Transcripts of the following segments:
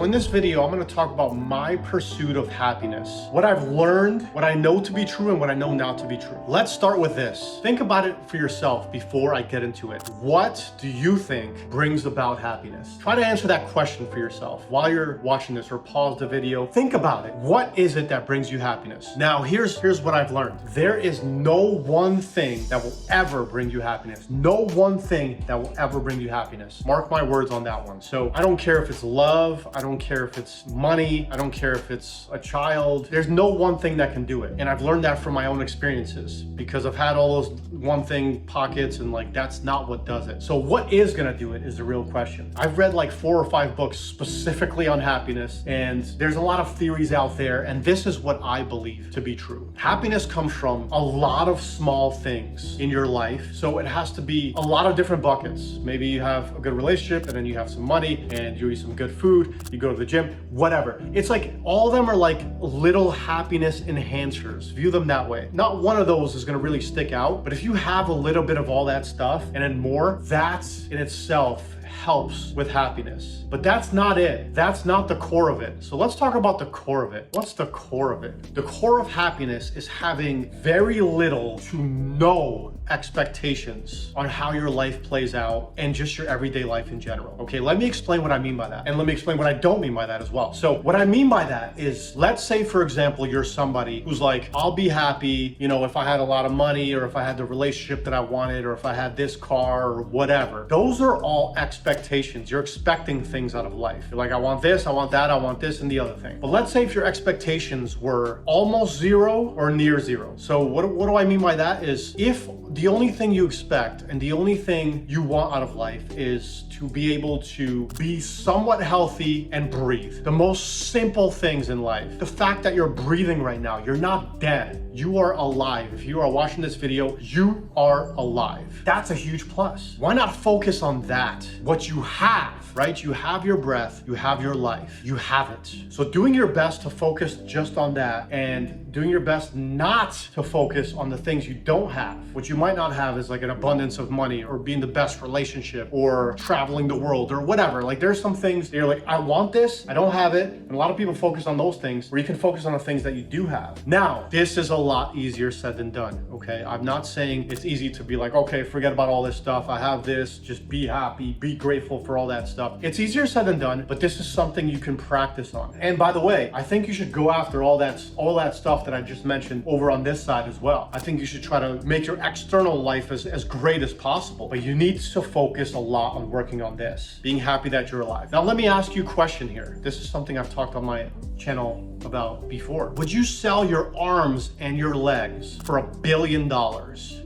In this video, I'm going to talk about my pursuit of happiness, what I've learned, what I know to be true, and what I know not to be true. Let's start with this. Think about it for yourself before I get into it. What do you think brings about happiness? Try to answer that question for yourself while you're watching this, or pause the video. Think about it. What is it that brings you happiness? Now, here's what I've learned. There is no one thing that will ever bring you happiness. No one thing that will ever bring you happiness. Mark my words on that one. So I don't care if it's love. I don't care if it's money. I don't care if it's a child. There's no one thing that can do it. And I've learned that from my own experiences because I've had all those one thing pockets, and like, that's not what does it. So what is gonna do it is the real question. I've read like 4 or 5 books specifically on happiness, and there's a lot of theories out there, and this is what I believe to be true. Happiness comes from a lot of small things in your life. So it has to be a lot of different buckets. Maybe you have a good relationship, and then you have some money, and you eat some good food, you go to the gym, whatever. It's like all of them are like little happiness enhancers. View them that way. Not one of those is gonna really stick out, but if you have a little bit of all that stuff and then more, that's in itself helps with happiness. But that's not it. That's not the core of it. So let's talk about the core of it. What's the core of it? The core of happiness is having very little to no expectations on how your life plays out and just your everyday life in general. Okay, let me explain what I mean by that. And let me explain what I don't mean by that as well. So what I mean by that is, let's say, for example, you're somebody who's like, I'll be happy, you know, if I had a lot of money, or if I had the relationship that I wanted, or if I had this car or whatever. Those are all expectations. You're expecting things out of life. You're like, I want this, I want that, I want this and the other thing. But let's say if your expectations were almost zero or near zero. So what do I mean by that is, if the only thing you expect and the only thing you want out of life is to be able to be somewhat healthy and breathe. The most simple things in life. The fact that you're breathing right now, you're not dead. You are alive. If you are watching this video, you are alive. That's a huge plus. Why not focus on that? What you have, right? You have your breath, you have your life, you have it. So doing your best to focus just on that, and doing your best not to focus on the things you don't have. What you might not have is like an abundance of money, or being the best relationship, or traveling the world, or whatever. Like, there's some things that you're like, I want this, I don't have it. And a lot of people focus on those things, where you can focus on the things that you do have. Now, this is a lot easier said than done, okay? I'm not saying it's easy to be like, okay, forget about all this stuff. I have this, just be happy, be grateful for all that stuff. It's easier said than done, but this is something you can practice on. And by the way, I think you should go after all that stuff that I just mentioned over on this side as well. I think you should try to make your external life as great as possible, but you need to focus a lot on working on this, being happy that you're alive. Now, let me ask you a question here. This is something I've talked on my channel about before. Would you sell your arms and your legs for $1 billion?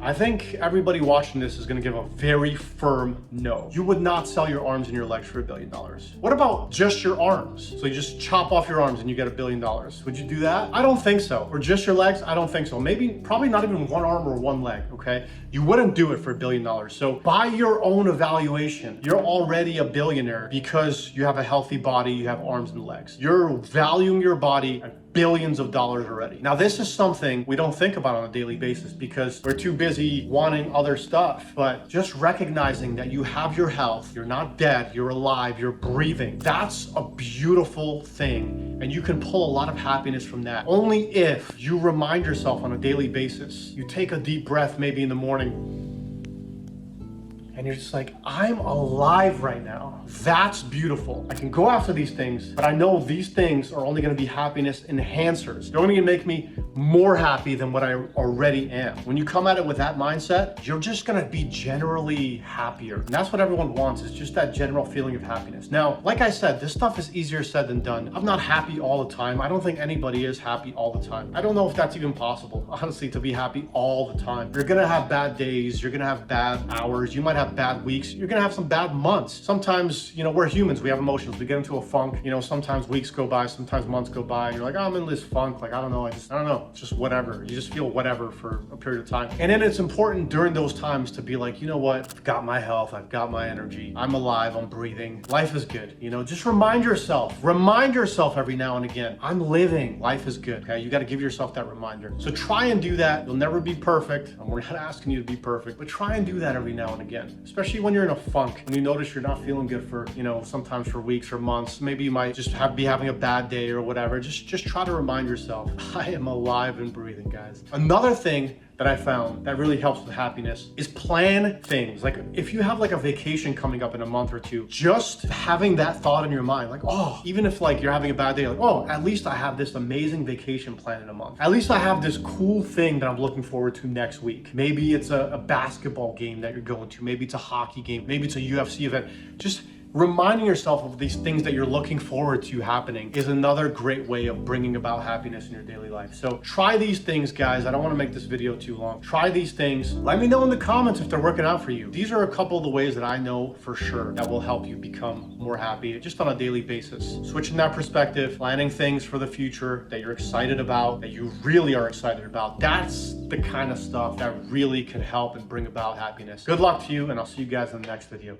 I think everybody watching this is going to give a very firm no. You would not sell your arms and your legs for $1 billion. What about just your arms? So you just chop off your arms and you get $1 billion. Would you do that? I don't think so. Or just your legs? I don't think so. Probably not even one arm or one leg, okay? You wouldn't do it for $1 billion. So by your own evaluation, you're already a billionaire because you have a healthy body, you have arms and legs. You're valuing your body at billions of dollars already. Now, this is something we don't think about on a daily basis because we're too busy wanting other stuff. But just recognizing that you have your health, you're not dead, you're alive, you're breathing. That's a beautiful thing. And you can pull a lot of happiness from that. Only if you remind yourself on a daily basis. You take a deep breath maybe in the morning, and you're just like, I'm alive right now. That's beautiful. I can go after these things, but I know these things are only gonna be happiness enhancers. They're only gonna make me more happy than what I already am. When you come at it with that mindset, you're just gonna be generally happier. And that's what everyone wants, is just that general feeling of happiness. Now, like I said, this stuff is easier said than done. I'm not happy all the time. I don't think anybody is happy all the time. I don't know if that's even possible, honestly, to be happy all the time. You're gonna have bad days, you're gonna have bad hours, you might have bad weeks, you're gonna have some bad months. Sometimes, you know, we're humans, we have emotions, we get into a funk, you know, sometimes weeks go by, sometimes months go by, and you're like, oh, I'm in this funk, like, I don't know, it's just whatever. You just feel whatever for a period of time. And then it's important during those times to be like, you know what, I've got my health, I've got my energy, I'm alive, I'm breathing, life is good. You know, just remind yourself every now and again, I'm living, life is good, okay? You gotta give yourself that reminder. So try and do that. You'll never be perfect, and we're not asking you to be perfect, but try and do that every now and again. plan, especially when you're in a funk, when you notice you're not feeling good for, sometimes for weeks or months. Maybe you might just be having a bad day or whatever. Just try to remind yourself, I am alive and breathing, guys. Another thing that I found that really helps with happiness is plan things. Like if you have like a vacation coming up in a month or two, just having that thought in your mind, like, oh, even if like you're having a bad day, like, oh, at least I have this amazing vacation plan in a month. At least I have this cool thing that I'm looking forward to next week. Maybe it's a basketball game that you're going to. Maybe it's a hockey game. Maybe it's a UFC event. Just reminding yourself of these things that you're looking forward to happening is another great way of bringing about happiness in your daily life. So try these things, guys. I don't want to make this video too long. Try these things. Let me know in the comments if they're working out for you. These are a couple of the ways that I know for sure that will help you become more happy just on a daily basis. Switching that perspective, planning things for the future that you're excited about, that you really are excited about. That's the kind of stuff that really can help and bring about happiness. Good luck to you, and I'll see you guys in the next video.